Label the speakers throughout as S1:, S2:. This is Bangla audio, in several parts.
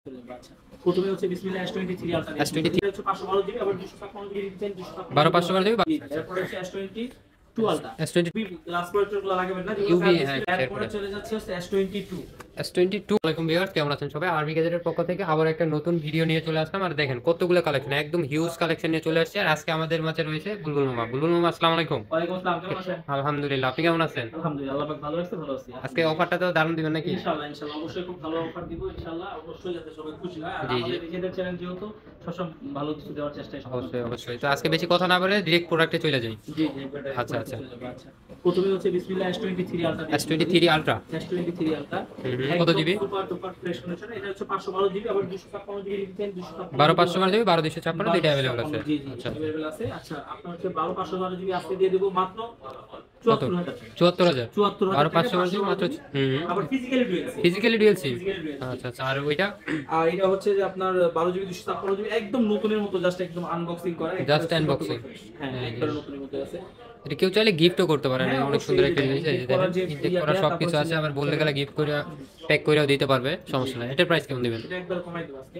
S1: আচ্ছা, প্রথমে হচ্ছে বিসমিল্লাহ S23 আলট্রা
S2: S23
S1: এটা হচ্ছে 512 জিবি আবার 256 জিবি দিচ্ছেন
S2: 12 512 জিবি
S1: এরপর হচ্ছে S22 আলট্রা
S2: S22
S1: গ্লাস প্রোটেক্টরগুলো লাগাবেন না যেগুলো
S2: UV হ্যাঁ
S1: এরপর চলে যাচ্ছে হচ্ছে S22
S2: আসসালামু ভিউয়ার্স, কেমন আছেন সবাই? আরবি গ্যাজেটের পক্ষ থেকে আবার একটা নতুন ভিডিও নিয়ে চলে আসলাম। আর দেখেন কতগুলো কালেকশন, একদম হিউজ কালেকশন নিয়ে চলে আসছে। আর আজকে আমাদের মাঝে রয়েছে বুলবুল মামা। বুলবুল মামা, আসসালামু আলাইকুম।
S1: ওয়ালাইকুম আসসালাম, কেমন আছেন?
S2: আলহামদুলিল্লাহ, আপনি কেমন আছেন?
S1: আলহামদুলিল্লাহ, আল্লাহ পাক ভালো রাখছে, ভালো আছি।
S2: আজকে অফারটা তো দারুণ দিবেন নাকি?
S1: ইনশাআল্লাহ ইনশাআল্লাহ অবশ্যই খুব ভালো অফার দিব ইনশাআল্লাহ, অবশ্যই যাতে সবাই খুশি হয়। আর
S2: জি জি,
S1: আমাদের নিজেদের চ্যানেল যেহেতু সবসময় ভালো কিছু দেওয়ার চেষ্টা করি।
S2: অবশ্যই অবশ্যই। তো আজকে বেশি কথা না বলে ডিরেক্ট প্রোডাক্টে চলে যাই।
S1: জি জি, এবারে
S2: আচ্ছা আচ্ছা,
S1: আচ্ছা, প্রথমে হচ্ছে বিসমিল্লাহ S23 ultra
S2: S23 ultra
S1: S23 ultra
S2: কত GB?
S1: Super duper fresh condition. এটা হচ্ছে 512 জিবি আবার 256 জিবি দিচ্ছেন
S2: 12 512 জিবি 12 256 দুইটা अवेलेबल আছে।
S1: জি জি,
S2: আচ্ছা
S1: अवेलेबल আছে। আচ্ছা, আপনার হচ্ছে 12 512 জিবি আজকে দিয়ে দেব মাত্র
S2: কত?
S1: 74000
S2: 12 512 জিবি মাত্র।
S1: আবার ফিজিক্যালি ডুয়াল সিম।
S2: ফিজিক্যালি ডুয়াল সিম। আচ্ছা আচ্ছা, আর ওইটা?
S1: আর এটা হচ্ছে যে আপনার 12 জিবি 256 জিবি একদম নতুনের মতো, জাস্ট একদম আনবক্সিং করা,
S2: জাস্ট আনবক্সিং।
S1: হ্যাঁ একদম নতুনের মতো আছে।
S2: এটা কেউ চাইলে গিফটও করতে পারে,
S1: হ্যাঁ,
S2: অনেক সুন্দর একটা
S1: অবশ্যই
S2: জিনিস। এই যে
S1: gift করার যে
S2: দেখেন, ইনটেক করা
S1: ইয়া,
S2: সবকিছু
S1: তারপর
S2: আছে। আবার বললে গেলে গিফট করে প্যাক করেও দিতে পারবে, সমস্যা নাই। এটার প্রাইস কেমন দিবেন?
S1: এটা একবার কমাই দেব আজকে।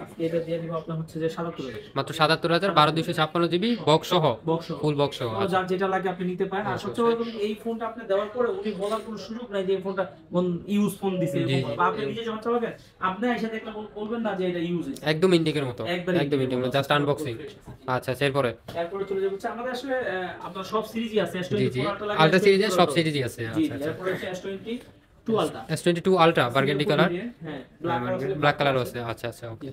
S1: আজকে এটা দিয়ে দিব আপনার হচ্ছে যে 77000
S2: মাত্র 77000 12 256 জিবি বক্স সহ,
S1: বক্স
S2: ফুল বক্স সহ।
S1: যার যেটা লাগে আপনি নিতে পারেন। আর সবচেয়ে বড় কথা, এই ফোনটা আপনি দেওয়ার পরে উনি বলার কোনো সুযোগ নাই যে এই ফোনটা কোন ইউজ ফোন দিছে
S2: জি,
S1: এরকম। বা আপনি নিজে যখন চালাবেন আপনি এসে দেখলে বলবেন না যে এটা ইউজ হইছে।
S2: একদম ইনটেকের মতো,
S1: একদম
S2: একদম ইনটেকের মতো, জাস্ট আনবক্সিং। আচ্ছা আচ্ছা, এরপরে?
S1: এরপরে চলে যাবে হচ্ছে আমাদের আসলে আপনার সব সিরিজই আছে।
S2: জি জি,
S1: S24
S2: আলট্রা সিরিজের সব সিরিজই আছে।
S1: জি,
S2: আচ্ছা আচ্ছা,
S1: এরপরে হচ্ছে S22 ultra
S2: S22 ultra burgundy colour,
S1: হ্যাঁ
S2: ব্ল্যাক কালারও আছে। আচ্ছা আচ্ছা, ওকে।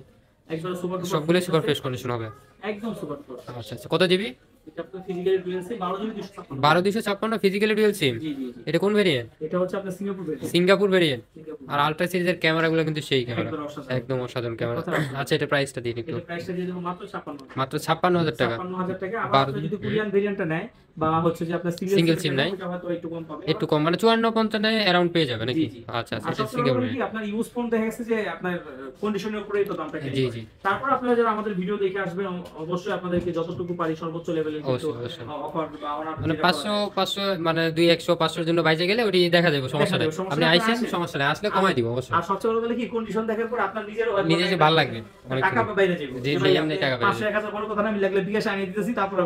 S1: একদম সুপার
S2: সবগুলো সুপার ফ্রেশ কন্ডিশন হবে।
S1: একদম সুপার।
S2: আচ্ছা আচ্ছা, কত জিবি?
S1: এটা আপনার physically dual SIM 12 GB 256
S2: 12 256 physically dual SIM.
S1: জি জি জি,
S2: এটা কোন ভেরিয়েন্ট?
S1: এটা হচ্ছে আপনার সিঙ্গাপুর ভেরিয়েন্ট।
S2: সিঙ্গাপুর ভেরিয়েন্ট।
S1: সিঙ্গাপুর
S2: আর আলট্রা সিরিজের ক্যামেরাগুলো কিন্তু সেই ক্যামেরা,
S1: একবার অসাধারণ।
S2: একদম অসাধারণ ক্যামেরা। আচ্ছা, এটা প্রাইসটা দিন একটু।
S1: এটা প্রাইসটা দিয়ে দেব মাত্র 56।
S2: মাত্র 56000 টাকা।
S1: 56000 টাকা। আবার আপনি যদি কোরিয়ান ভেরিয়েন্টটা নেয় বা হচ্ছে যে আপনার
S2: সিঙ্গেল সিম নাই,
S1: ওটা হয়তো একটু কম পাবে।
S2: একটু কম, মানে 54 50 অ্যারাউন্ড পেয়ে যাবে নাকি?
S1: জি, জি।
S2: আচ্ছা আচ্ছা,
S1: আর
S2: এটা
S1: সবচেয়ে
S2: সিঙ্গাপুর
S1: বড় কথা কি, আপনার ইউজ ফোন দেখা গেছে যে আপনার কন্ডিশনের উপরেই তো দামটা
S2: জি জি।
S1: তারপর আপনারা যারা আমাদের ভিডিও দেখে আসবেন অবশ্যই আপনাদেরকে যতটুকু পারি সর্বোচ্চ লেভেলের কিন্তু
S2: অবশ্যই অবশ্যই,
S1: অফার বা অনার
S2: মানে 500 মানে 2 100 500 এর জন্য বাইরে গেলে ওটি দেখা যাবে, সমস্যা নাই। আপনি আইসেন, সমস্যা নাই, আসলে কমাই দিব অবশ্যই।
S1: আর সবচেয়ে বড় কথা কি, কন্ডিশন দেখার পর আপনার নিজেরও
S2: নিজে যে ভালো লাগবে, অনেক
S1: টাকা বাইরে যাবে।
S2: জি জি, এমনি টাকা বাইরে
S1: 500 1000 বড় কথা না, আমি লাগলে বিকাশে আনিয়ে দিতেছি, তারপর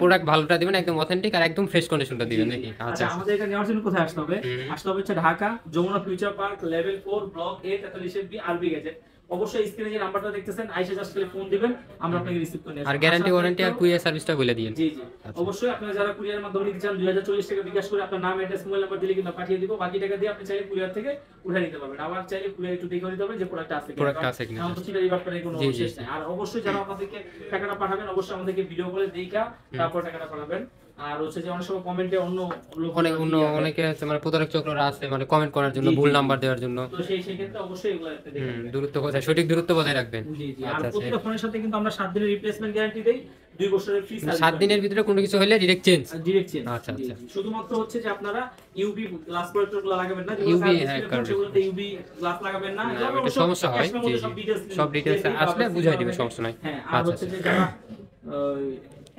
S2: প্রোডাক্ট ভালোটা দিবেন, একদম অথেন্টিক আর একদম ফ্রেশ কন্ডিশনটা দিবেন নাকি?
S1: আচ্ছা, আমাদের এটা নেওয়ার জন্য কোথায় আসতে হবে? আসতে হবে হচ্ছে Dhaka Jamuna future park level 4 block A 43 B RB gadget. অবশ্যই স্ক্রিনে যে নাম্বারটা দেখতেছেন আইসা জাস্ট খালি ফোন দিবেন, আমরা আপনাকে রিসিভ করে নিয়ে আসব।
S2: আর গ্যারান্টি ওয়ারেন্টি আর কুরিয়ার সার্ভিসটা বলে দিন।
S1: জি জি, অবশ্যই আপনারা যারা কুরিয়ারের মাধ্যমে নিতে চান 2040 টাকা বিকাশ করে আপনার নাম অ্যাড্রেস মোবাইল নাম্বার দিলে কিন্তু পাঠিয়ে দিব। বাকি টাকা দিয়ে আপনি চাইলে কুরিয়ার থেকে উঠে নিতে পারবেন। আবার চাইলে কুরিয়ার একটু দেখে নিতে হবে যে প্রোডাক্ট আছে কিনা। আমাদের চিন্তা এই ব্যাপারে কোনো শেষ নাই। আর অবশ্যই যারা আপনাদেরকে টাকাটা পাঠাবেন অবশ্যই আমাদেরকে ভিডিও কলে দেখা তারপর টাকাটা পাঠাবেন। আর হচ্ছে যে অনেক সময় কমেন্টে
S2: অনেকে আছে মানে প্রতারক চক্ররা আছে, মানে কমেন্ট করার জন্য, ভুল নাম্বার দেওয়ার জন্য।
S1: তো সেই ক্ষেত্রে অবশ্যই এগুলো একটা দেখবেন।
S2: দূরত্ব বজায়, সঠিক দূরত্ব বজায় রাখবেন।
S1: জি জি, আর প্রতিটা ফোনের সাথে কিন্তু আমরা 7 দিনের রিপ্লেসমেন্ট গ্যারান্টি দেই, 2 বছরের ফ্রি সার্ভিস।
S2: 7 দিনের ভিতরে কোনো কিছু হলে ডিরেক্ট চেঞ্জ।
S1: আচ্ছা আচ্ছা, শুধুমাত্র হচ্ছে যে আপনারা ইউভি গ্লাস প্রোটেক্টরগুলো লাগাবেন না,
S2: ইউভি হ্যাঁ কারণ
S1: সেগুলোতে ইউভি গ্লাস লাগাবেন না,
S2: এটা সমস্যা হয়। জি জি, সব ডিটেইলস আসলে বুঝাই দিবে, সমস্যা নাই।
S1: হ্যাঁ, আর হচ্ছে যে যারা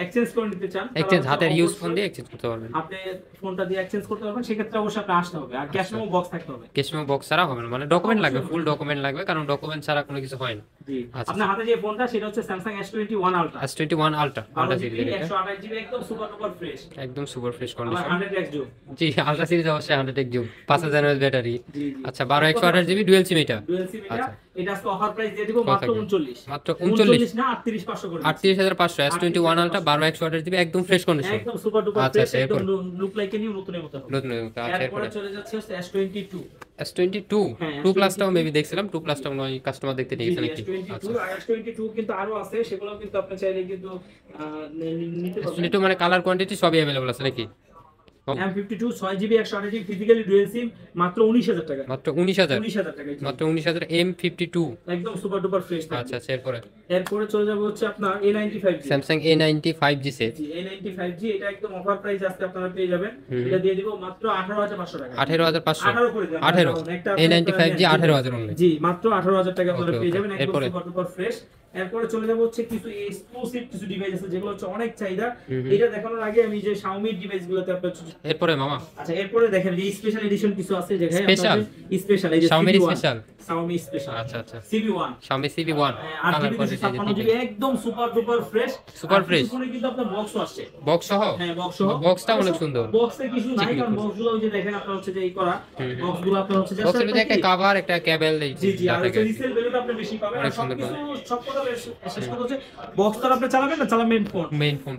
S1: এক্সচেঞ্জ করে নিতে চান,
S2: এক্সচেঞ্জ হাতের ইউজ ফোন দিয়ে এক্সচেঞ্জ করতে পারবেন।
S1: আপনি ফোনটা দিয়ে এক্সচেঞ্জ করতে পারবেন, সেক্ষেত্রে অবশ্যই আপনি আসতে হবে। আর ক্যাশ মেমো বক্স থাকতে হবে।
S2: ক্যাশ মেমো বক্স ছাড়া হবে না, মানে ডকুমেন্ট লাগবে, ফুল ডকুমেন্ট লাগবে, কারণ ডকুমেন্ট ছাড়া কোনো কিছু হয় না।
S1: জি,
S2: আচ্ছা,
S1: আপনার হাতে যে ফোনটা সেটা হচ্ছে Samsung S21 Ultra।
S2: S21 ultra, ultra সিরিজের এটা
S1: 128 জিবি একদম সুপার ডুপার ফ্রেশ,
S2: একদম সুপার ফ্রেশ
S1: আবার
S2: কন্ডিশন।
S1: 100x zoom.
S2: জি, আলট্রা সিরিজ অবশ্যই 100 জুম, 5000 mAh ব্যাটারি।
S1: জি জি,
S2: আচ্ছা, 12 128 জিবি ডুয়াল সিম এটা।
S1: ডুয়াল সিম এটা।
S2: আচ্ছা,
S1: এটা আজকে অফার প্রাইস দিয়ে দিব মাত্র 39।
S2: মাত্র 39
S1: না 38500 করে।
S2: 38500 S21 আলট্রা 12 128 জিবি একদম ফ্রেশ কন্ডিশন,
S1: একদম সুপার ডুপার
S2: আচ্ছা,
S1: ফ্রেশ, একদম লুক লাইক এ নিউ, নতুনের মতো হবে।
S2: নতুন। আচ্ছা,
S1: এরপরে চলে যাচ্ছে হচ্ছে S22।
S2: S22
S1: হ্যাঁ,
S2: 2 প্লাসটাও মেবি দেখছিলাম, 2 প্লাসটাও নয় কাস্টমার দেখতে নিয়েছে নাকি?
S1: S22 আর S22 কিন্তু আরো আছে, সেগুলো কিন্তু আপনি চাইলে কিন্তু নিতে পারবেন।
S2: S22 মানে কালার কোয়ান্টিটি সবই अवेलेबल আছে নাকি?
S1: M52 6GB 128GB physically dual সিম মাত্র 19000 টাকা।
S2: মাত্র 19000
S1: টাকা,
S2: মাত্র 19000 M52।
S1: একদম সুপার ডুপার ফ্রেশ থাকবে।
S2: আচ্ছা আচ্ছা,
S1: এরপরে চলে যাব হচ্ছে আপনার A95G।
S2: Samsung A95G set.
S1: জি, A95G এটা একদম অফার প্রাইস আজকে আপনারা পেয়ে যাবেন। এটা দিয়ে দিব মাত্র 18500 টাকা।
S2: 18500
S1: 18 করে দেন।
S2: 18 A95G 18000 অনলি।
S1: জি, মাত্র 18000 টাকা আপনারা
S2: ওকে,
S1: পেয়ে যাবেন, একদম
S2: এরপরে?
S1: Super duper fresh. এরপরে চলে যাবো হচ্ছে কিছু এক্সক্লুসিভ কিছু ডিভাইস আছে যেগুলো হচ্ছে অনেক চাহিদা। এটা দেখানোর আগে আমি যে Xiaomi ডিভাইস গুলোতে আপনার
S2: এরপরে মামা
S1: আচ্ছা এরপরে দেখেন যে স্পেশাল এডিশন কিছু আছে যে
S2: স্পেশাল
S1: স্পেশাল এই যে
S2: Xiaomi স্পেশাল
S1: Xiaomi স্পেশাল
S2: আচ্ছা আচ্ছা
S1: CB1
S2: Xiaomi CB1 colour quality
S1: একদম সুপার ডুপার ফ্রেশ ফোনে কিন্তু আপনার বক্স আসছে
S2: বক্স সহ
S1: হ্যাঁ বক্স সহ
S2: বক্সটা অনেক সুন্দর
S1: বক্সে কিছু নাই কারণ বক্সগুলো ওই যে দেখেন আপনারা হচ্ছে যে এই করা বক্সগুলো আপনারা হচ্ছে জাস্ট
S2: বক্সের মধ্যে একটা কভার একটা কেবল এই
S1: জি জি আর হচ্ছে রিসেল ভ্যালুটা আপনি বেশি পাবেন আর সব কথা শেষ কথা হচ্ছে বক্সটা আপনি চালাবেন না চালাবেন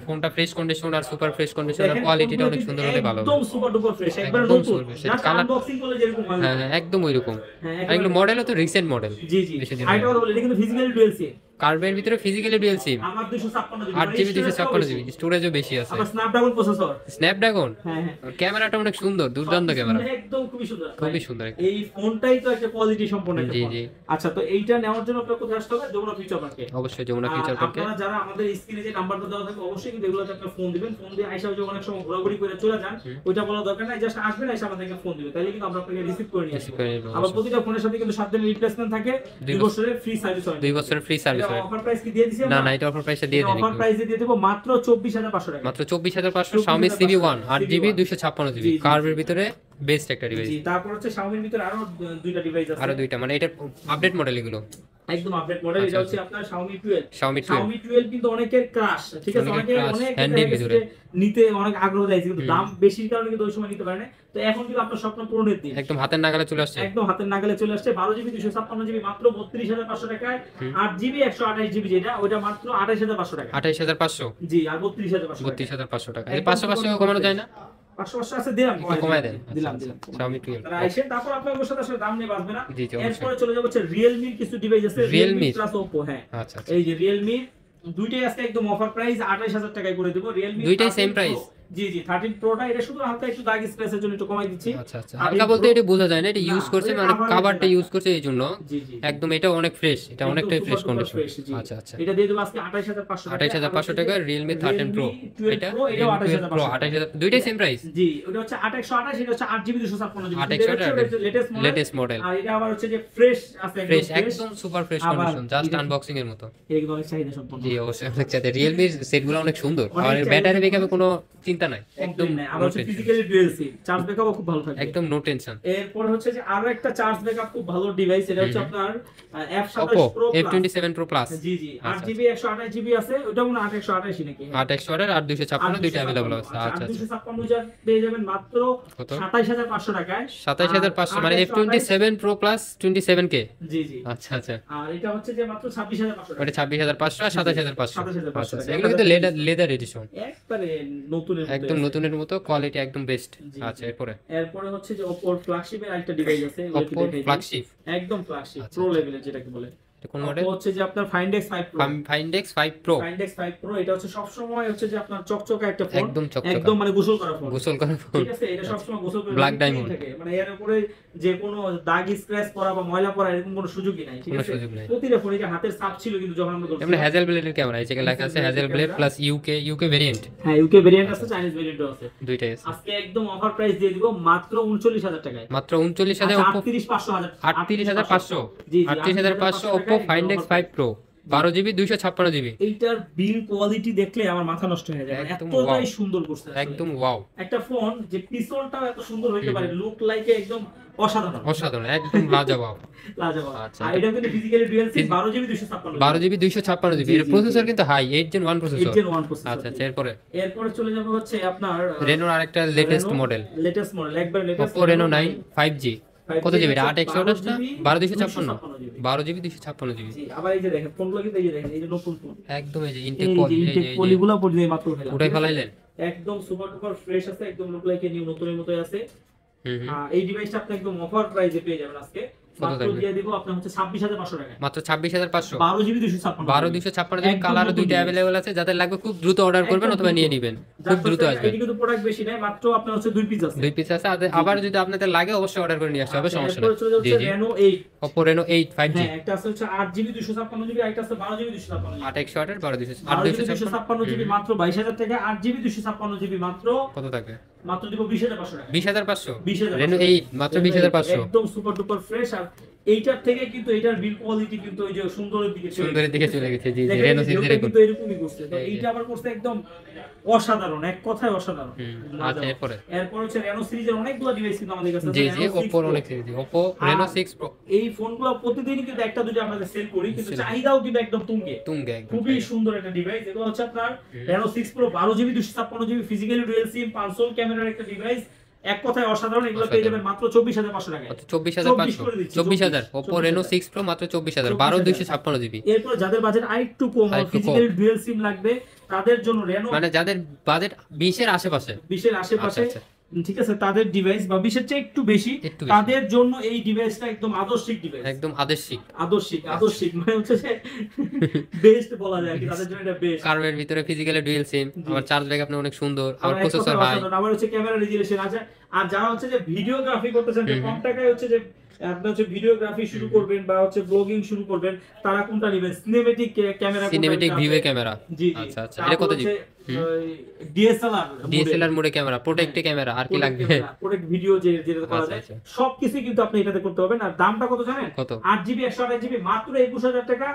S2: ফোনটা ফ্রেশ কন্ডিশন আর সুপার ফ্রেশ কন্ডিশন আর কোয়ালিটিটা অনেক সুন্দর হলে ভালো
S1: একদম সুপার ডুপার ফ্রেশ একবার নতুন জাস্ট আনবক্সিং করলে যেরকম হয়
S2: হ্যাঁ একদম ওইরকম আর এগুলো মডেলও তো রিসেন্ট মডেল
S1: জি জি আইটা কথা বলি এটা কিন্তু ফিজিক্যালি ডুয়াল সিম
S2: কার্বের ভিতরে ফিজিক্যালি ডুয়াল সিম
S1: আমার 256
S2: 8GB 256GB স্টোরেজও বেশি আছে
S1: আবার স্ন্যাপড্রাগন প্রসেসর
S2: স্ন্যাপড্রাগন
S1: হ্যাঁ
S2: ক্যামেরাটা অনেক সুন্দর দুর্দান্ত ক্যামেরা
S1: একদম খুবই সুন্দর
S2: সুন্দর
S1: এই ফোনটাই তো একটা কোয়ালিটি সম্পন্ন একটা
S2: জি
S1: ফোন
S2: জি
S1: আচ্ছা তো এইটা নেওয়ার জন্য আপনারা কোথায় আসতে হবে যমুনা ফিউচার পার্কে
S2: অবশ্যই যমুনা ফিউচার পার্কে
S1: আপনারা যারা আমাদের স্ক্রিনে যে নাম্বারটা দেওয়া থাকে অবশ্যই কিন্তু এগুলোতে আপনারা ফোন দিবেন ফোন দিয়ে আইসা যে অনেক সময় ঘোরাঘুরি করে চলে যান ওইটা বলা দরকার নাই জাস্ট আসবেন আইসা আমাদেরকে ফোন দিবেন তাহলে কিন্তু আমরা আপনাকে রিসিভ করে নিয়ে আসব আবার প্রতিটা ফোনের সাথে কিন্তু 7 দিনের রিপ্লেসমেন্ট থাকে 2 বছরের ফ্রি সার্ভিস হয়
S2: 2 বছরের ফ্রি সার্ভিস হয়
S1: অফার প্রাইস কি দিয়ে দিছি
S2: না না এটা অফার প্রাইসে দিয়ে দেন
S1: অফার প্রাইসে দিয়ে দেব মাত্র 24500 টাকা
S2: মাত্র 24500 Xiaomi CB1 8GB 256GB কার্ভের ভিতরে বেস্ট একটা ডিভাইস
S1: জি তারপর হচ্ছে Xiaomi এর ভিতরে আরো দুইটা ডিভাইস আছে
S2: আরো দুইটা মানে এটা আপডেট মডেল এগুলো
S1: একদম আপডেট মডেল এটা হচ্ছে আপনার Xiaomi 12
S2: Xiaomi
S1: 12 কিন্তু অনেকের ক্রাশ ঠিক আছে অনেকে
S2: হ্যান্ডির ভিতরে
S1: নিতে অনেক আগ্রহ দেখাইছে কিন্তু দাম বেশির কারণে কিন্তু ওই সময় নিতে পারে না তো এখন কিন্তু আপনার স্বপ্ন পূরণের দিন
S2: একদম হাতের নাগালে চলে আসছে
S1: একদম হাতের নাগালে চলে আসছে 12GB 256GB মাত্র 32500 টাকায় 8GB 128GB যেটা ওটা মাত্র 28500 টাকা
S2: 28500
S1: জি আর 32500
S2: 32500 টাকা এই 500 কমানো যায় না
S1: 500 আছে দিলাম
S2: কমায় দেন
S1: দিলাম
S2: Xiaomi 12
S1: তারা আইসেন তারপর আপনাদের সাথে আসলে দাম নিয়ে বাঁচবে না
S2: জি জি
S1: এরপরে চলে যাব হচ্ছে Realme এর কিছু ডিভাইস আছে Realme প্লাস Oppo হ্যাঁ
S2: আচ্ছা
S1: এই যে Realme দুইটাই আজকে একদম অফার প্রাইস 28000 টাকায় করে দেব Realme
S2: দুইটাই সেম প্রাইস
S1: জি জি 13 প্রোটা এটা শুধু হালকা একটু দাগ স্পেসের জন্য একটু কমাই দিচ্ছি
S2: আচ্ছা আচ্ছা হালকা বলতে এটা বোঝা যায় না এটা ইউজ করছে মানে কভারটা ইউজ করছে এই জন্য
S1: জি জি
S2: একদম এটা অনেক ফ্রেশ এটা অনেকটাই ফ্রেশ কন্ডিশন আচ্ছা আচ্ছা
S1: এটা দিয়ে দেব আজকে 28500
S2: টাকা Realme 13 Pro এটা 28000 Pro 28000 দুইটাই সেম প্রাইস
S1: জি ওটা হচ্ছে 8128 এটা হচ্ছে 8GB 256GB
S2: লেটেস্ট মডেল
S1: আর এটা আবার হচ্ছে যে ফ্রেশ আছে
S2: ফ্রেশ একদম super fresh condition just unboxing এর মতো
S1: একদম অনেক চাহিদা সম্পন্ন
S2: জি অবশ্যই অনেক চাহিদা Realme সেটগুলো অনেক সুন্দর আর ব্যাটারি ব্যাকআপে কোনো চিন্তা নাই একদম
S1: আবার হচ্ছে ফিজিক্যালি ডুয়াল সিম চার্জ ব্যাকআপও খুব ভালো থাকে একদম
S2: নো টেনশন
S1: এরপর হচ্ছে যে আরো একটা চার্জ ব্যাকআপ খুব ভালো ডিভাইস এটা হচ্ছে আপনার F27 Pro
S2: F27 Pro Plus
S1: জি জি 8GB 128GB আছে ওটা মনে 8128 নাকি
S2: 8128 আর 256 দুইটা अवेलेबल আছে আচ্ছা
S1: 256 পেয়ে যাবেন মাত্র 27500 টাকায়
S2: 27500 মানে F27 Pro Plus 27K
S1: জি জি
S2: আচ্ছা আচ্ছা
S1: আর এটা হচ্ছে যে মাত্র 26500 টাকা
S2: এটা 26500 আর 27500
S1: আচ্ছা
S2: এগুলো কিন্তু লেদার এডিশন
S1: একবারে নতুনের মতো
S2: একদম নতুনের মতো কোয়ালিটি একদম বেস্ট আচ্ছা
S1: এরপরে হচ্ছে যে Oppo ফ্ল্যাগশিপের আরেকটা ডিভাইস আছে
S2: Oppo ফ্ল্যাগশিপ
S1: একদম ফ্ল্যাগশিপ প্রো লেভেলের যেটাকে বলে
S2: কোন মডেল
S1: হচ্ছে যে আপনার Find X 5 Pro
S2: Find X 5 Pro
S1: এটা হচ্ছে সব সময় হচ্ছে যে আপনার চকচকা একটা ফোন
S2: একদম
S1: মানে গোসল করা ফোন
S2: ঠিক
S1: আছে এটা সব সময় গোসল করে
S2: ব্ল্যাক ডায়মন্ড
S1: থাকে মানে এর উপরে যে কোনো দাগ স্ক্র্যাচ পড়া বা ময়লা পড়া এরকম কোনো সুযোগই নাই ঠিক আছে প্রতিটা ফোনে যে হাতের ছাপ ছিল কিন্তু যখন আমরা
S2: করছি মানে হ্যাজেল ব্লেডের ক্যামেরা এই যে লেখা আছে hazel blade plus UK variant
S1: হ্যাঁ ইউকে ভেরিয়েন্ট আছে চাইনিজ ভেরিয়েন্টও আছে
S2: দুইটাই আছে
S1: আজকে একদম অফার প্রাইস দিয়ে দিব মাত্র 39000 টাকায়
S2: মাত্র 39000 Oppo 38500
S1: জি
S2: 38500 Oppo Find X 5 Pro 12GB 256GB
S1: এইটার বিল কোয়ালিটি দেখলে আমার মাথা নষ্ট হয়ে যায় এতটাই সুন্দর করছে
S2: একদম ওয়াও
S1: একটা ফোন যে পিছনটাও এত সুন্দর হইতে পারে লুক লাইক একদম অসাধারণ
S2: একদম লাজবাব
S1: আচ্ছা আর এটা কিন্তু ফিজিক্যালি ডুয়াল সিম
S2: 12GB 256GB এর প্রসেসর কিন্তু হাই 8 Gen 1 প্রসেসর আচ্ছা এরপরে
S1: চলে যাব হচ্ছে আপনার
S2: Reno আরেকটা লেটেস্ট মডেল
S1: একবার লেটেস্ট
S2: Oppo Reno 9 5G কত জিবি 8128 না 12256 12GB 256GB
S1: আবার এই যে দেখেন ফোনগুলো কিন্তু এই যে দেখেন এই যে নতুন ফোন
S2: একদম এই যে ইনটেক
S1: পলিগুলো পড়ে মাত্র
S2: উঠাই ফেলাইলেন
S1: একদম সুপার ডুপার ফ্রেশ আছে একদম লুক লাইক নিউ নতুনের মতোই আছে এই ডিভাইসটা আপনি একদম অফার প্রাইসে পেয়ে যাবেন আজকে মাত্র দিয়ে দিব আপনার হচ্ছে 26500 টাকা
S2: মাত্র 26500
S1: 12GB 256
S2: 12256 কালার দুইটা अवेलेबल আছে যাদের লাগবে খুব দ্রুত অর্ডার করবেন অথবা নিয়ে নেবেন খুব দ্রুত আসবে
S1: এই কিন্তু প্রোডাক্ট বেশি নাই মাত্র আপনার হচ্ছে দুই পিস আছে
S2: আবার যদি আপনাদের লাগে অবশ্যই অর্ডার করে নিয়ে আসতে হবে সমস্যা নেই
S1: জি জি Reno 8
S2: Oppo Reno 8 5G
S1: হ্যাঁ একটা আছে হচ্ছে 8GB 256GB একটা আছে 12GB 256
S2: 128
S1: 12GB মাত্র 22000 টাকা 8GB 256GB মাত্র
S2: কত থাকে
S1: মাত্র দিব 20500 টাকা
S2: 20500 Reno 8 মাত্র 20500
S1: একদম সুপার ডুপার ফ্রেশ আর এইটার থেকে কিন্তু এটার বিল কোয়ালিটি কিন্তু ওই যে সুন্দরের দিকে
S2: চলে গেছে। জি জি,
S1: দেখেন,
S2: রেনো 6 এর
S1: কিন্তু এরকমই করছে। তো এইটা আবার করছে একদম অসাধারণ, এক কথায় অসাধারণ।
S2: আচ্ছা,
S1: এরপর হচ্ছে রেনো সিরিজের অনেকগুলো ডিভাইস কিন্তু আমাদের কাছে আছে।
S2: জি জি, Oppo অনেক সিরিজ, Oppo Reno 6 Pro।
S1: এই ফোনগুলো প্রতিদিনই কিন্তু একটা দুটো আমরা সেল করি, কিন্তু চাহিদাও কিন্তু একদম তুঙ্গে। খুবই সুন্দর একটা ডিভাইস। এটা হচ্ছে আপনার Reno 6 Pro 12GB 256GB physically dual SIM 500 ক্যামেরার একটা ডিভাইস, এক কথায় অসাধারণ। এগুলো পেয়ে যাবেন মাত্র 24500 টাকায়।
S2: 24500 Oppo Reno 6 Pro মাত্র 24000, 12256GB।
S1: এরপর যাদের বাজেট আরেকটু কম, ফিজিক্যালি ডুয়াল সিম লাগবে, তাদের জন্য রেনো,
S2: মানে যাদের বাজেট 20 এর আশেপাশে,
S1: ঠিক আছে, তাদের ডিভাইস বা 20 এর চেয়ে একটু বেশি, তাদের জন্য এই ডিভাইসটা একদম আদর্শিক ডিভাইস।
S2: একদম
S1: আদর্শিক মানে হচ্ছে যে বেস্ট বলা যায় কি, তাদের জন্য এটা বেস্ট।
S2: কার্ভের ভিতরে ফিজিক্যালি ডুয়াল সিম, আবার চার্জ ব্যাকআপ অনেক সুন্দর, আর প্রসেসর হাই,
S1: আবার হচ্ছে ক্যামেরা রেজোলিউশন আছে। আর যারা হচ্ছে যে ভিডিওগ্রাফি করতেছেন, যে কম টাকায় হচ্ছে যে আপনি হচ্ছে ভিডিওগ্রাফি শুরু করবেন বা হচ্ছে ব্লগিং শুরু করবেন, তারা কোনটা নেবেন? Cinematic camera,
S2: cinematic view camera.
S1: জি
S2: আচ্ছা আচ্ছা, এটা কত জিবি?
S1: ডিএসএলআর
S2: মোডে ক্যামেরা, প্রোটেক্ট ক্যামেরা, আর কি লাগবে?
S1: প্রোটেক্ট ভিডিও যেটা করা যায় সবকিছু কিন্তু আপনি এটাতে করতে পারবেন। আর দামটা কত জানেন? 8GB 128GB মাত্র 21000 টাকা,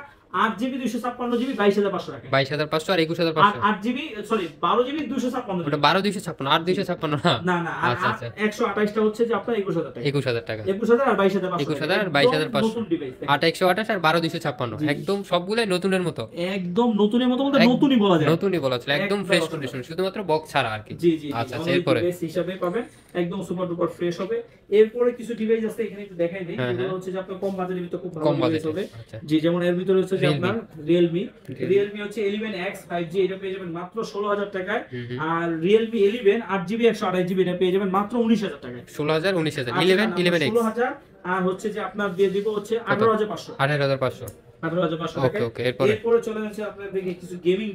S1: 8GB 256GB 22500 টাকা।
S2: 22500 আর 21500।
S1: 8GB সরি 12GB 256,
S2: ওটা 12256, 8256
S1: না না। আচ্ছা আচ্ছা, 128 টা হচ্ছে যে আপনার 21000 টাকা।
S2: 21000 টাকা,
S1: 21000 আর 22500,
S2: 21000 আর 22500 নতুন ডিভাইস। 8128 আর 12256, একদম সবগুলাই নতুনের মতো।
S1: একদম নতুনের মতো বলতে নতুনই বলা যায়,
S2: নতুনই বলা যায়, একদম ফ্রেশ কন্ডিশন, শুধুমাত্র বক্স ছাড়া আর কি।
S1: জি জি।
S2: আচ্ছা আচ্ছা, এরপরে
S1: ডিভাইস হিসাবে পাবেন, একদম সুপার ডুপার ফ্রেশ হবে। এরপরে কিছু ডিভাইস আছে, এখানে একটু দেখাই দেই। এগুলো হচ্ছে যে আপনার কম বাজেটের ভিতরে খুব ভালো ডিভাইস হবে। জি, যেমন এর ভিতরে হচ্ছে যে আপনার Realme হচ্ছে 11X 5G, এটা পেয়ে যাবেন মাত্র 16000 টাকায়। আর Realme 11 8GB 128GB এটা পেয়ে যাবেন মাত্র 19000 টাকায়।
S2: 16000 19000 11X
S1: 16000। আর হচ্ছে যে আপনার দিয়ে দিব হচ্ছে 18500
S2: 18500
S1: টাকা।
S2: ওকে,
S1: এরপরে চলে যাচ্ছে আপনার দেখে কিছু গেমিং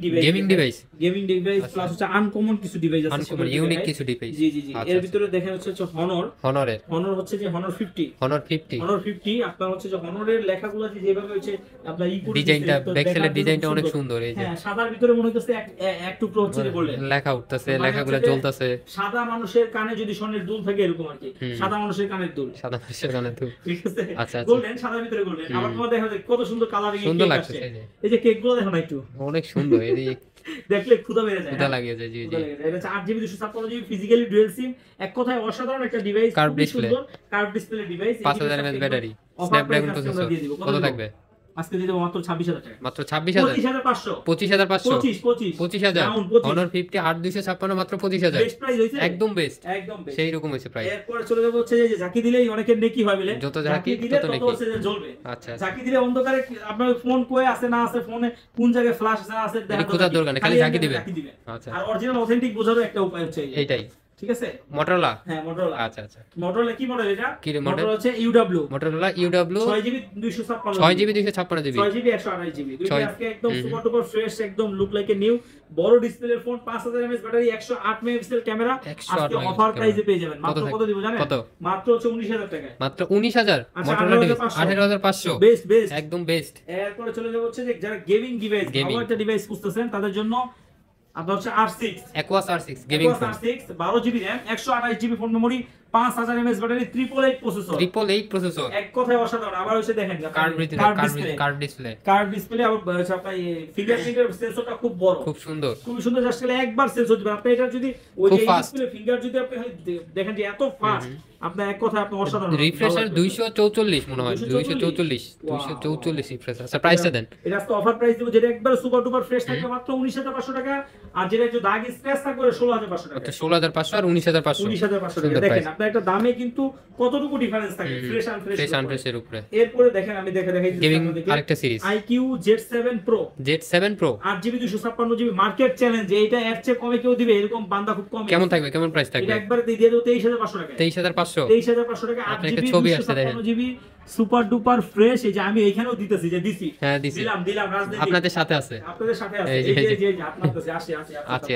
S1: ডিভাইস প্লাস হচ্ছে আনকমন কিছু ডিভাইস আছে,
S2: আনকমন ইউনিক কিছু ডিভাইস।
S1: জি জি জি। এর ভিতরে দেখেন হচ্ছে হনর হচ্ছে যে Honor 50 আপনার হচ্ছে যে হনরের লেখাগুলো যেভাবে হচ্ছে আপনার
S2: ডিজাইনটা, ব্যাকসেলের ডিজাইনটা অনেক সুন্দর। এই যে
S1: হ্যাঁ, সাদার ভিতরে মনে হচ্ছে এক টুকরো হচ্ছে যে বললেন
S2: লেখা উঠতেছে, লেখাগুলো জ্বলতেছে।
S1: সাদা মানুষের কানে যদি স্বর্ণের দুল থাকে এরকম আর কি, সাদা মানুষের কানের দুল, ঠিক আছে।
S2: আচ্ছা আচ্ছা,
S1: গোল্ডেন, সাদার ভিতরে গোল্ডেন। আবার তোমার দেখা যায় কত সুন্দর কালারিং,
S2: সুন্দর লাগছে।
S1: এই যে কেকগুলো দেখো না, একটু
S2: অনেক সুন্দর, এই
S1: দেখলে ক্ষুধা বেড়ে যায়,
S2: ক্ষুধা লাগে যায়। জি জি,
S1: এটা হচ্ছে 8GB 256GB ফিজিক্যালি ডুয়াল সিম, এক কথায় অসাধারণ একটা device.
S2: Curve display
S1: device,
S2: 5000 mAh battery, Snapdragon processor. কত থাকবে?
S1: আজকে দিয়ে দেব মাত্র 26000 টাকা।
S2: মাত্র 26000, 25500 25000 Honor 50 8256 মাত্র 25000।
S1: বেস্ট প্রাইস হইছে,
S2: একদম বেস্ট,
S1: একদম বেস্ট,
S2: সেই রকম হইছে প্রাইস।
S1: এরপর চলে যাব হচ্ছে যে ঝাঁকি দিলেই অনেকের নেকি হয় বলে,
S2: যত ঝাঁকি তত নেকি
S1: হচ্ছে যে জ্বলবে।
S2: আচ্ছা,
S1: ঝাঁকি দিলে অন্ধকারে আপনার ফোন কই আছে না আছে, ফোনে কোন জায়গায় ফ্ল্যাশ আছে না আছে দেখা
S2: খোঁজার দরকার নেই, খালি ঝাঁকি দিবেন। আচ্ছা,
S1: আর অরিজিনাল অথেন্টিক বোঝারও একটা উপায় হচ্ছে
S2: এইটাই,
S1: ঠিক আছে।
S2: Motorola,
S1: হ্যাঁ Motorola।
S2: আচ্ছা আচ্ছা,
S1: Motorola কি মডেল এটা?
S2: কি মডেল?
S1: হচ্ছে UW,
S2: Motorola UW
S1: 6GB 256
S2: 6GB 256GB
S1: 6GB 128GB দুইটা আজকে একদম সুপার ডুপার ফ্রেশ, একদম লুক লাইক এ নিউ। বড় ডিসপ্লের phone, 5000 mAh battery, 108 megapixel camera. আজকে অফার প্রাইসে পেয়ে যাবেন মাত্র কত দিব জানেন? মাত্র হচ্ছে 19000 টাকা।
S2: মাত্র 19000 Motorola 18500
S1: বেস্ট
S2: একদম বেস্ট।
S1: এরপরে চলে যাব হচ্ছে যে যারা গেমিং ডিভাইস, ভালো একটা ডিভাইস খুঁজতেছেন, তাদের জন্য আপনার হচ্ছে R6
S2: Aquos R6 gaming phone,
S1: 12GB RAM 128GB phone memory, 5000 mAh battery, 888
S2: processor,
S1: এক কথায় অসাধারণ। আবার হচ্ছে দেখেন কার্ভ ডিসপ্লে, আবার হচ্ছে আপনার ফিঙ্গারপ্রিন্টের সেন্সরটা খুব বড়, খুব সুন্দর জাস্ট খালি একবার সেন্সর দিবেন আপনি। এটা যদি ওই যে ডিসপ্লে ফিঙ্গার যদি আপনি দেখেন যে এত ফাস্ট, আপনার এক কথায় আপনি অসাধারণ।
S2: রিফ্রেশার 244 মনে হয়, 244 রিফ্রেশার। আচ্ছা, প্রাইসটা দেন।
S1: এটা তো অফার প্রাইস দিব, যেটা একবার সুপার ডুপার ফ্রেশ থাকবে মাত্র 19500 টাকা, আর যেটা একটু দাগ স্ক্র্যাচ থাকবে 16500 টাকা।
S2: আচ্ছা, 16500 আর 19500
S1: টাকা। দেখেন আপনার একটা দামে কিন্তু কতটুকু ডিফারেন্স থাকে ফ্রেশ আনফ্রেশের
S2: উপরে।
S1: এরপরে দেখেন আমি দেখাই
S2: গেমিং আরেকটা series
S1: IQ Z7 Pro 8GB 256GB market challenge, এইটা এর চেয়ে কমে কেউ দিবে এরকম বান্দা খুব কম।
S2: কেমন থাকবে, কেমন প্রাইস থাকবে?
S1: এটা একবারে দিয়ে দেব 23500 টাকা।
S2: 23500
S1: টাকা।
S2: 8GB 256GB
S1: super duper fresh. এই যে আমি এইখানেও দিতেছি, যে দিছি,
S2: হ্যাঁ দিছি,
S1: দিলাম রাজনীতি
S2: আপনাদের সাথে আছে,
S1: এই যে আপনাদের কাছে আসে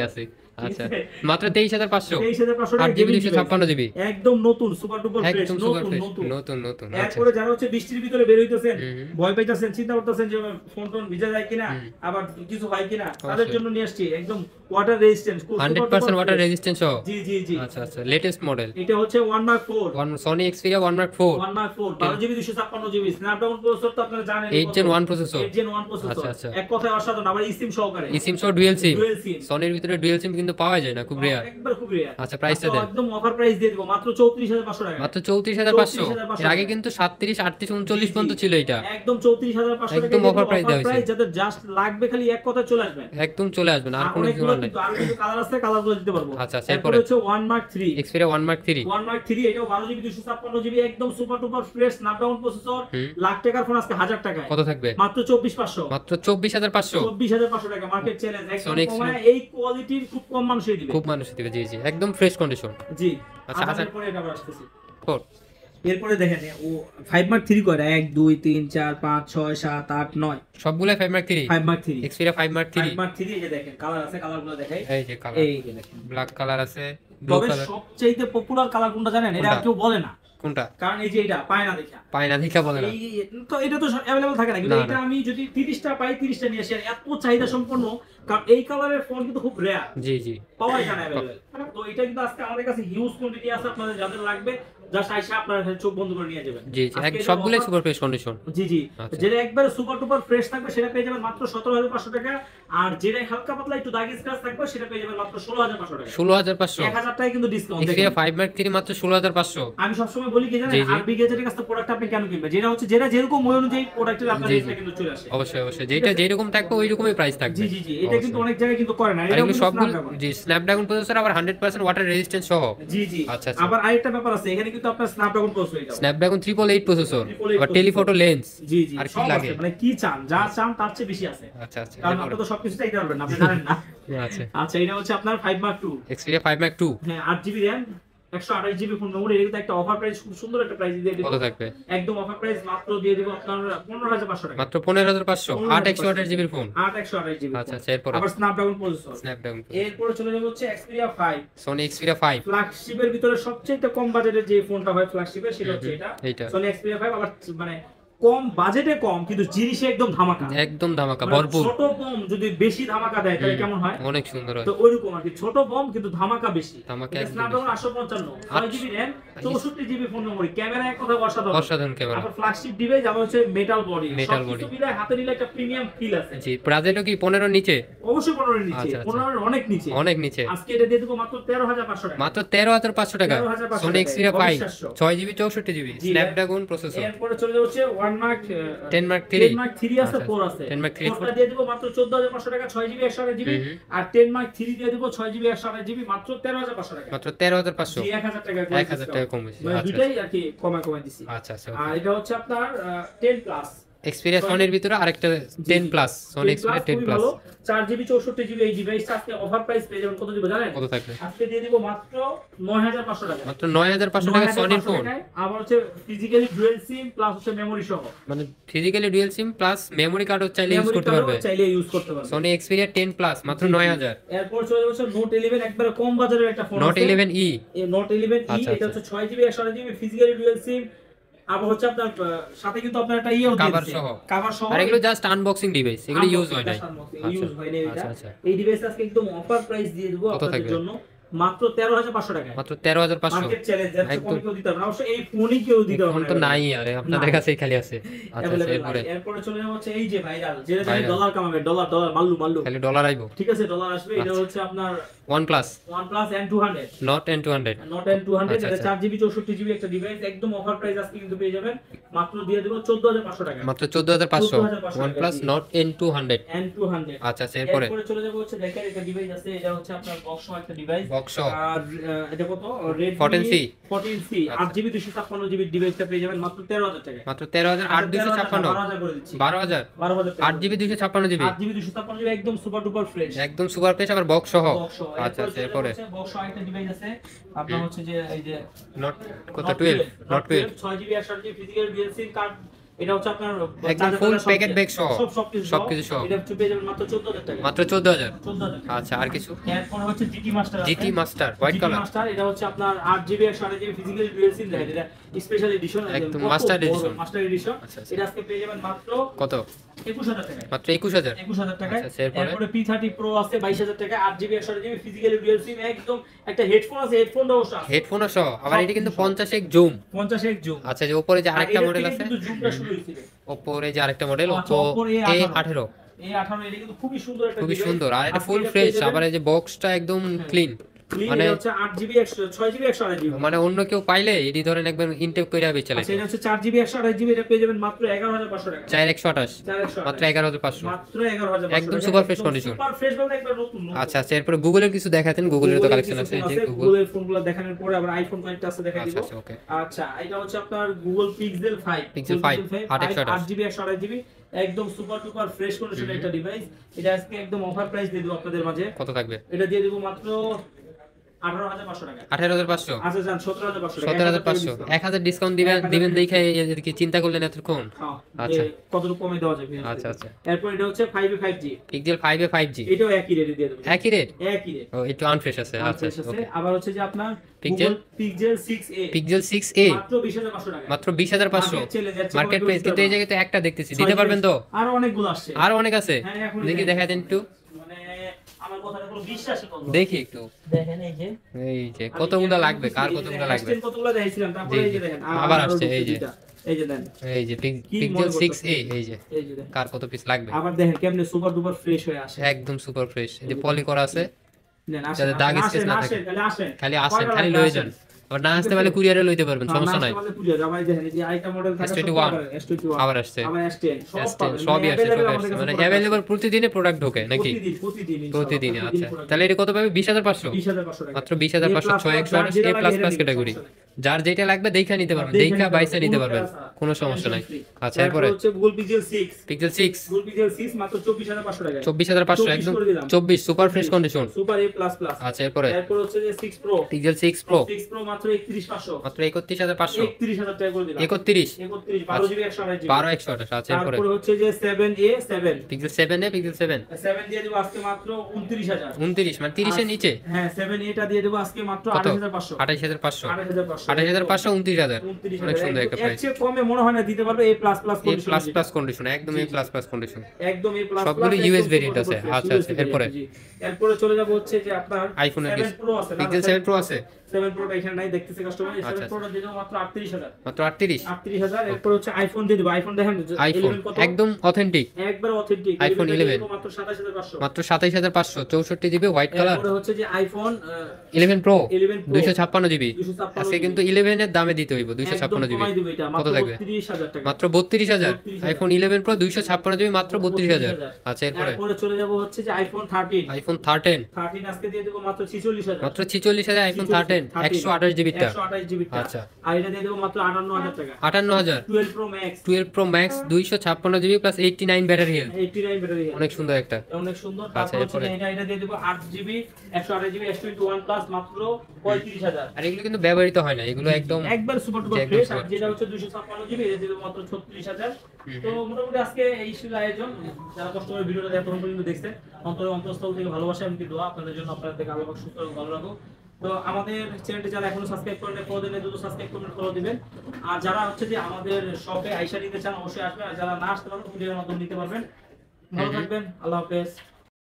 S2: আছে। আচ্ছা মাত্র 23500
S1: 23500 টাকা
S2: 8GB 256GB
S1: একদম নতুন সুপার ডুপার ফ্রেশ,
S2: একদম সুপার ফ্রেশ
S1: নতুন।
S2: নতুন আচ্ছা
S1: এরপরে যারা হচ্ছে বৃষ্টির ভিতরে বের হইতেছেন, ভয় পাইতেছেন, চিন্তা করতেছেন যে ফোন টোন ভিজে যায় কিনা, আবার কিছু হয় কিনা, তাদের জন্য নিয়ে আসছি একদম ওয়াটার রেজিস্ট্যান্ট
S2: 100% ওয়াটার রেজিস্ট্যান্স সহ।
S1: জি
S2: আচ্ছা লেটেস্ট মডেল
S1: এটা হচ্ছে 1 Mark 4
S2: Sony Xperia 1 Mark 4
S1: 1 Mark 4 12GB 256GB Snapdragon processor তো আপনারা জানেন
S2: 8 Gen 1 প্রসেসর
S1: 8 Gen 1 প্রসেসর
S2: আচ্ছা
S1: এক কথায় অসাধারণ। আবার eSIM সহকারে
S2: eSIM সহ ডুয়াল সিম
S1: ডুয়াল সিম
S2: সনির ভিতরে ডুয়াল সিম কিন্তু পাওয়া যায় না, খুব রেয়ার।
S1: একবার খুব রেয়ার।
S2: আচ্ছা প্রাইসটা দেন।
S1: একদম অফার প্রাইস দিয়ে দিব মাত্র 34500 টাকা।
S2: মাত্র 34500। এর আগে কিন্তু 37 38 39 পর্যন্ত ছিল এটা।
S1: একদম 34500 টাকা
S2: একদম অফার প্রাইস দেওয়া হয়েছে।
S1: যাদের জাস্ট লাগবে খালি এক কথা চলে আসবেন,
S2: একদম চলে আসবেন, আর কোনো কিছু নাই।
S1: আর কিছু কালার আছে, কালারগুলো দিতে পারবো।
S2: আচ্ছা
S1: এরপর হচ্ছে 1 Mark 3
S2: Xperia 1 Mark 3
S1: 1 Mark 3 এটাও 12GB 256GB একদম super duper fresh Snapdragon processor. Lakh টাকার ফোন আজকে 1000 টাকায়
S2: কত থাকবে?
S1: মাত্র 24500।
S2: মাত্র 24500
S1: 24500 টাকা মার্কেট চ্যালেঞ্জ একদম কমায়। এই কোয়ালিটির খুব কম মানুষই দিবে,
S2: খুব মানুষ দিবে। জি একদম ফ্রেশ কন্ডিশন।
S1: জি
S2: আচ্ছা
S1: এরপরে এটা আবার আসতেছি।
S2: 4
S1: এরপরে দেখেন ও 5 Mark 3 করে 1 2 3 4 5 6 7 8 9
S2: সবগুলাই 5 Mark 3
S1: 5 Mark 3
S2: Xperia 5 Mark 3
S1: 5 Mark 3 এই যে দেখেন কালার আছে, কালারগুলো দেখাই।
S2: এই যে কালার,
S1: এই যে দেখেন
S2: ব্ল্যাক কালার আছে, ব্লু
S1: তবে
S2: কালার।
S1: সবচেয়ে পপুলার কালার কোনটা জানেন? এটা
S2: কোনটা?
S1: কেউ বলে না,
S2: কোনটা?
S1: কারণ এই যে এটা পায় না দেখা,
S2: পায় না দেখা বলে না।
S1: তো এটা তো अवेलेबल থাকে না, কিন্তু
S2: না,
S1: এটা
S2: না।
S1: আমি যদি 30টা পাই 30টা নিয়ে আসি। আর এত চাহিদা সম্পন্ন, কারণ এই কালারের ফোন কিন্তু খুব রেয়ার,
S2: জি
S1: পাওয়া যায় না अवेलेबल। তো এটা কিন্তু আজকে আমাদের কাছে হিউজ কোয়ান্টিটি আছে, আপনাদের যাদের লাগবে জাস্ট আইসা আপনারা চোখ বন্ধ করে নিয়ে যাবেন।
S2: জি এক সবগুলাই সুপার ফ্রেশ কন্ডিশন।
S1: জি
S2: আচ্ছা।
S1: যেটা একবারে সুপার টুপার ফ্রেশ থাকবে সেটা পেয়ে যাবেন মাত্র 17500 টাকা। আর যেটা হালকা পাতলা একটু দাগ স্ক্র্যাচ থাকবে সেটা পেয়ে যাবেন মাত্র 16500 টাকা।
S2: 16500
S1: 1000 টাকা কিন্তু ডিসকাউন্ট।
S2: Xperia 5 Mark 3 মাত্র 16500।
S1: আমি সবসময় বলি কি জানেন, আরবি গ্যাজেটের কাছে প্রোডাক্ট আপনি কেন কিনবেন? যেটা হচ্ছে যেটা যেরকম ওই অনুযায়ী প্রোডাক্টের আপনার রেটটা কিন্তু চলে আসে।
S2: অবশ্যই যেটা যেরকম থাকবে ওই রকমই প্রাইস থাকবে।
S1: জি এটা কিন্তু অনেক জায়গায় কিন্তু করে না।
S2: এটা কিন্তু সবগুলো জি স্ন্যাপড্রাগন প্রসেসর, আবার 100% ওয়াটার রেজিস্ট্যান্স সহ।
S1: জি
S2: আচ্ছা
S1: আবার আরেকটা ব্যাপার আছে, এখানে কিন্তু আপনার স্ন্যাপড্রাগন প্রসেসর হয়ে যাবে,
S2: স্ন্যাপড্রাগন 888 প্রসেসর, আবার টেলিফটো লেন্স।
S1: জি
S2: আর কি
S1: সব
S2: লাগে?
S1: আছে, মানে কি চান, যা চান তার চেয়ে বেশি আছে।
S2: আচ্ছা
S1: কারণ আপনি তো সবকিছু চাইতে পারবেন না, আপনি জানেন না। আচ্ছা এটা হচ্ছে আপনার 5 Mark 2
S2: Xperia 5 Mark 2
S1: হ্যাঁ 8GB RAM 128GB phone memory. এটা কিন্তু একটা অফার প্রাইস, খুব সুন্দর একটা প্রাইস দিয়ে দিব।
S2: কত থাকবে?
S1: একদম অফার প্রাইস মাত্র দিয়ে দিব আপনার 15500 টাকা।
S2: মাত্র 15500 8 জিবির ফোন।
S1: 128GB
S2: আচ্ছা এরপর
S1: আবার স্ন্যাপড্রাগন প্রসেসর।
S2: স্ন্যাপড্রাগন
S1: এরপর চলে যাব হচ্ছে Xperia 5
S2: Sony Xperia 5
S1: ফ্ল্যাগশিপের ভিতরে সবচেয়ে কম বাজেটের যে ফোনটা হয় ফ্ল্যাগশিপের, সেটা হচ্ছে এটা Sony Xperia 5। আবার মানে কম বাজেটে কম, কিন্তু জিনিসে একদম ধামাকা,
S2: একদম ধামাকা
S1: মানে
S2: ভরপুর।
S1: ছোট বম যদি বেশি ধামাকা দেয় তাহলে কেমন হয়?
S2: অনেক সুন্দর হয়।
S1: তো ওইরকম আর কি, ছোট বম কিন্তু ধামাকা বেশি।
S2: ধামাকা
S1: এটা
S2: একদম
S1: Snapdragon 855 6GB RAM 64GB phone memory, camera এক কথা
S2: অসাধারণ ক্যামেরা।
S1: আবার ফ্ল্যাগশিপ ডিভাইস, আবার হচ্ছে মেটাল বডি,
S2: মেটাল বডি
S1: সবকিছু মিলে হাতে নিলে একটা প্রিমিয়াম ফিল আছে।
S2: জি বাজেটও কি 15 নিচে?
S1: অবশ্যই 15 এর নিচে,
S2: আচ্ছা,
S1: 15 এর অনেক নিচে,
S2: অনেক নিচে।
S1: আজকে এটা দিয়ে দেব মাত্র 13500 টাকা।
S2: মাত্র 13500 টাকা
S1: 13500
S2: Sony Xperia 5
S1: অবিশ্বাস্য।
S2: 6GB 64GB Snapdragon processor.
S1: এরপর চলে যাচ্ছে 1 Mark
S2: 10 Mark 3
S1: 10 Mark 3 আছে, 4 আছে।
S2: 10 Mark 3
S1: 4টা দিয়ে দেব মাত্র 14500 টাকা 6GB 128GB। আর 10 Mark 3 দিয়ে দেব 6GB 128GB মাত্র 13500 টাকা।
S2: মাত্র 13500
S1: জি 1000 টাকা
S2: 1000 টাকা কম বেশি।
S1: মানে দুটাই আর কি কমায় দিছি।
S2: আচ্ছা
S1: আর এটা হচ্ছে আপনার 10 প্লাস
S2: Xperia Sonyর ভিতরে আরেকটা 10 plus Sony Xperia 10 plus
S1: 4GB 64GB এই ডিভাইসটা আজকে অফার প্রাইস পেয়ে যাবেন। কত দিব জানেন?
S2: কত থাকবে?
S1: আজকে দিয়ে দিব মাত্র 9500 টাকা।
S2: মাত্র 9500 টাকা Sonyর ফোন।
S1: আবার হচ্ছে ফিজিক্যালি ডুয়াল সিম প্লাস হচ্ছে মেমোরি সহ,
S2: মানে physically dual SIM plus memory কার্ডও চাইলে ইউজ করতে পারবে।
S1: চাইলে ইউজ করতে পারবে।
S2: Sony Xperia 10 প্লাস মাত্র 9000।
S1: এরপর চলে যাচ্ছে Note 11 একবারে কম বাজারের একটা ফোন।
S2: Note 11e
S1: এই Note 11e এটা হচ্ছে 6GB 128GB ফিজিক্যালি ডুয়াল সিম। আবার হচ্ছে আপনার সাথে কিন্তু আপনার একটা ইও
S2: কভার
S1: দিয়েছে,
S2: সহ।
S1: কভার সহ।
S2: আর এগুলো জাস্ট আনবক্সিং ডিভাইস, এগুলো ইউজ হয় না।
S1: ইউজ হয় না এটা।
S2: আচ্ছা
S1: এই ডিভাইস আজকে একদম অফার প্রাইস দিয়ে দেব আপনাদের জন্য মাত্র 13500 টাকা।
S2: মাত্র 13500
S1: মার্কেট চ্যালেঞ্জ যাচ্ছে, কোন কেউ দিতে পারবে না। অবশ্য এই ফোনই কেউ দিতে পারবে
S2: ফোন
S1: না।
S2: তো নাই আরে আপনাদের কাছেই খালি আছে। আচ্ছা
S1: এরপরে চলে যাবো হচ্ছে এই যে ভাইরাল, যেটা ডলার কামাবে, ডলার মাল্লু
S2: খালি ডলার আইবো।
S1: ঠিক আছে ডলার আসবে। এটা হচ্ছে আপনার
S2: OnePlus
S1: N200
S2: Not N200
S1: এটা 4GB 64GB একটা ডিভাইস, একদম অফার প্রাইস আজকে কিন্তু পেয়ে যাবেন। মাত্র দিয়ে দেব 14500 টাকা।
S2: মাত্র 14500 OnePlus Not N200 আচ্ছা এরপরে
S1: চলে যাব হচ্ছে দেখেন একটা ডিভাইস আছে, এটা হচ্ছে আপনার বক্স একটা ডিভাইস।
S2: বক্স
S1: আর এটা কত? Redmi
S2: 14C
S1: 14C 8GB 256GB ডিভাইসটা পেয়ে যাবেন মাত্র 13000 টাকা।
S2: মাত্র 13000 8256
S1: 12000 করে দিচ্ছি।
S2: 12000 8GB 256GB
S1: 8GB 256GB একদম সুপার ডুপার ফ্রেশ,
S2: একদম সুপার ফ্রেশ, আবার বক্স সহ। আচ্ছা এরপরে
S1: বক্স একটা ডিভাইস আছে আপনার হচ্ছে যে এই যে
S2: Not কত 12 Not 12
S1: 6GB 128GB physical dual SIM card এটা হচ্ছে আপনার
S2: একদম ফুল প্যাকেট ব্যাগ সহ
S1: সবকিছু সহ এটা হচ্ছে পেয়ে যাবেন মাত্র 14000 টাকা,
S2: মাত্র 14000।
S1: 14000।
S2: আচ্ছা, আর কিছু?
S1: এরপর হচ্ছে GT master,
S2: GT master white colour
S1: master, এটা হচ্ছে আপনার 8GB 128GB physical dual SIM দেখেন, এটা স্পেশাল এডিশন,
S2: একদম মাস্টার এডিশন।
S1: আচ্ছা, এটা আজকে পেয়ে যাবেন মাত্র
S2: কত?
S1: 21000 টাকা,
S2: মাত্র 21000
S1: টাকা।
S2: আচ্ছা, এরপরে
S1: এরপরে P30 Pro আছে 22000 টাকা, 8GB 128GB physical dual SIM, একদম একটা হেডফোন আছে, হেডফোনটা অবশ্য আছে,
S2: হেডফোন সহ। আবার এটা কিন্তু 50x জুম,
S1: 50x জুম।
S2: আচ্ছা, যে উপরে যে আরেকটা মডেল আছে,
S1: কিন্তু জুমটা শুরু হইছিল,
S2: উপরে যে আরেকটা মডেল
S1: আচ্ছা,
S2: Oppo A18
S1: A18 এটা কিন্তু খুবই সুন্দর একটা
S2: খুবই
S1: device।
S2: সুন্দর, আর এটা
S1: আজকে
S2: ফুল
S1: এটা
S2: ফ্রেশ।
S1: পেয়ে যাবেন-
S2: আবার এই যে বক্সটা একদম ক্লিন,
S1: Clean,
S2: মানে
S1: এটা হচ্ছে 8GB 6GB 128GB,
S2: মানে অন্য কেউ পাইলে এটি ধরেন একবার ইনটেক করে বেচে
S1: আচ্ছা,
S2: লাগে।
S1: এটা হচ্ছে 4GB 128GB, এটা পেয়ে যাবেন মাত্র 11500 টাকা,
S2: 4128
S1: 4128
S2: মাত্র 11500।
S1: মাত্র 11500
S2: একদম super fresh condition।
S1: Super fresh বলতে একবার নতুন।
S2: আচ্ছা আচ্ছা, এরপরে গুগলের কিছু দেখাতেন। গুগলের তো কালেকশন আছে, এই যে গুগল।
S1: গুগলের ফোনগুলো দেখানোর পরে আবার আইফোন কয়েকটা আছে দেখা দিব।
S2: আচ্ছা আচ্ছা, ওকে।
S1: আচ্ছা, এটা হচ্ছে আপনার Google pixel 5,
S2: Pixel 5
S1: 8GB 128GB, একদম সুপার টুপার ফ্রেশ কন্ডিশনের একটা ডিভাইস। এটা আজকে একদম অফার প্রাইস দিয়ে দেব আপনাদের মাঝে।
S2: কত থাকবে?
S1: এটা দিয়ে দেব মাত্র 18500 টাকা।
S2: 18500
S1: আচ্ছা জান 17500 টাকা,
S2: 17500 1000 ডিসকাউন্ট দিবেন দেখে এদেরকে চিন্তা করলেন এতক্ষণ। আচ্ছা,
S1: কতটুকু কমে দেওয়া যাবে।
S2: আচ্ছা আচ্ছা,
S1: এরপর এটা হচ্ছে 5 এ 5G,
S2: পিক্সেল 5 এ 5G,
S1: এটাও একই রেটে দিয়ে দেব,
S2: একই রেট।
S1: একই রেট।
S2: ও, একটু আনফ্রেশ আছে। আচ্ছা ওকে।
S1: আবার হচ্ছে যে আপনার
S2: Pixel?
S1: Pixel 6a,
S2: pixel 6a
S1: মাত্র 20500 টাকা,
S2: মাত্র 20500 মার্কেট প্রাইস। কিন্তু এই জায়গায় তো একটা দেখতেছি, দিতে পারবেন তো?
S1: আরো অনেকগুলো আসছে,
S2: আরো অনেক আছে,
S1: হ্যাঁ, এখন
S2: দেখি দেখায় দেন একটু,
S1: মানে আমার কথাটা কোনো বিশ্বাসই করবে না।
S2: দেখি একটু।
S1: দেখেন এই যে
S2: কতগুলো লাগবে, কার কতগুলো লাগবে?
S1: কতগুলো দেখাইছিলাম, তারপরে এই যে দেখেন
S2: আবার আসছে, এই যে
S1: এই যে দেন,
S2: এই যে
S1: কি
S2: পিক্সেল
S1: মনে
S2: 6a, এই যে
S1: এই যে দেখেন,
S2: কার কত পিস লাগবে?
S1: আবার দেখেন কেমনে সুপার ডুপার ফ্রেশ হয়ে আসে,
S2: একদম সুপার ফ্রেশ। এই যে পলি করা আছে,
S1: দেন
S2: যাতে দাগ স্কেচ না থাকে।
S1: খালি আসেন,
S2: খালি আসেন, খালি লয়ে যান। আবার না আসতে পারলে কুরিয়ারে লইতে পারবেন, সমস্যা নাই।
S1: আমাদের পুরো জামাই দেখেন এই যে আইটা মডেল থাকে
S2: S21
S1: S21
S2: আবার আসছে,
S1: আবার S10
S2: সবই আসছে, সবই আসছে। মানে অ্যাভেলেবল প্রতিদিনে প্রোডাক্ট ঢোকে নাকি? প্রতিদিন। আচ্ছা, তাহলে এটা কত পাবে? 20500
S1: 20500 টাকা,
S2: মাত্র 20500 6 A++ ক্যাটাগরি। যার যেটা লাগবে দেখা নিতে পারবেন, দেখা বাইসা নিতে পারবেন, কোনো সমস্যা নাই। আচ্ছা, এরপরে
S1: হচ্ছে Google pixel 6,
S2: pixel 6
S1: Google pixel 6 মাত্র 24500 টাকা,
S2: 24500 একদম 24 super fresh condition,
S1: super A++।
S2: আচ্ছা, এরপরে
S1: এরপর হচ্ছে যে 6 প্রো,
S2: পিক্সেল 6 প্রো
S1: 6 প্রো মাত্র 31500,
S2: মাত্র 31500
S1: 31000 টাকা করে দিলাম,
S2: 31
S1: 12GB 128GB।
S2: 12128। আচ্ছা, এরপরে
S1: তারপরে হচ্ছে যে 7A 7,
S2: পিক্সেল 7a পিক্সেল 7
S1: দিয়ে দেব আজকে মাত্র 29000,
S2: 29 মানে 30 এর নিচে।
S1: হ্যাঁ 7A টা দিয়ে দেব আজকে মাত্র
S2: কত?
S1: 28500,
S2: 28500
S1: 28500,
S2: 28500 29000 অনেক সুন্দর একটা প্রাইস।
S1: এর চেয়ে কমে মনে হয় না দিতে পারবে A++ কন্ডিশন,
S2: A++ কন্ডিশন, একদম A++ কন্ডিশন,
S1: একদম A++।
S2: সবগুলো US ভেরিয়েন্ট আছে। আচ্ছা আচ্ছা,
S1: এরপরে চলে যাব হচ্ছে যে আপনার
S2: আইফোনের
S1: 7 প্রো আছে,
S2: পিক্সেল 7 প্রো আছে,
S1: 7 প্রোটা এখানে নাই, দেখতেছে কাস্টমার। এই 7
S2: আচ্ছা,
S1: প্রোটা দিয়ে দেব মাত্র 38000,
S2: মাত্র 38
S1: এরপর হচ্ছে আইফোন দিয়ে দেব। আইফোন দেখেন
S2: আইফোন
S1: 11 কত,
S2: একদম অথেন্টিক,
S1: একবার অথেন্টিক
S2: iPhone 11
S1: মাত্র 27500,
S2: মাত্র 27500 64 জিবি হোয়াইট কালার।
S1: এরপরে হচ্ছে যে আইফোন
S2: 11 প্রো
S1: 11 প্রো
S2: 256 জিবি
S1: 256
S2: আজকে কিন্তু 11 এর দামে দিতে হইব 256 জিবি। কত থাকবে?
S1: 32000 টাকা,
S2: মাত্র 32000 আইফোন 11 প্রো 256 জিবি মাত্র 32000। আচ্ছা, এরপরে
S1: এরপরে চলে যাব হচ্ছে যে আইফোন 13,
S2: আইফোন 13
S1: আজকে দিয়ে দেব মাত্র 46000,
S2: মাত্র 46000 আইফোন 13 128 জিবিটা।
S1: 128 জিবিটা।
S2: আচ্ছা,
S1: আর এটা দিয়ে দেব মাত্র 58000 টাকা,
S2: 58000
S1: 12 pro max
S2: 12 pro max 256 GB plus 89 battery health,
S1: 89 battery,
S2: অনেক সুন্দর একটা।
S1: অনেক সুন্দর।
S2: আচ্ছা,
S1: তারপর হচ্ছে
S2: এরপরে?
S1: এটা দিয়ে দেব 8GB 128GB S21 প্লাস মাত্র 35000।
S2: আর এগুলো কিন্তু ব্যবহৃত হয় না, এগুলো একদম
S1: একবার সুপার ডুপার
S2: একদম
S1: ফ্রেশ। আর
S2: super।
S1: যেটা হচ্ছে 256GB এটা দেব মাত্র 36000। তো মোটামুটি আজকে এই ছিল আয়োজন। যারা কষ্ট করে ভিডিওটা এতক্ষণ পর্যন্ত দেখছেন, অন্তরস্থল থেকে ভালোবাসা এবং দোয়া আপনাদের জন্য, আপনাদের থেকে আল্লাহ পাক সুস্থ এবং ভালো রাখুক। তো আমাদের চ্যানেলটি যারা এখনো সাবস্ক্রাইব করেন প্রতিদিন দ্রুত সাবস্ক্রাইব করবেন, ফলো দিবেন। আর যারা হচ্ছে যে আমাদের শপে আইসা নিতে চান অবশ্যই আসবেন, আর যারা না আসতে পারেন কুরিয়ারের মাধ্যমে নিতে পারবেন। ভালো থাকবেন, আল্লাহ হাফেজ।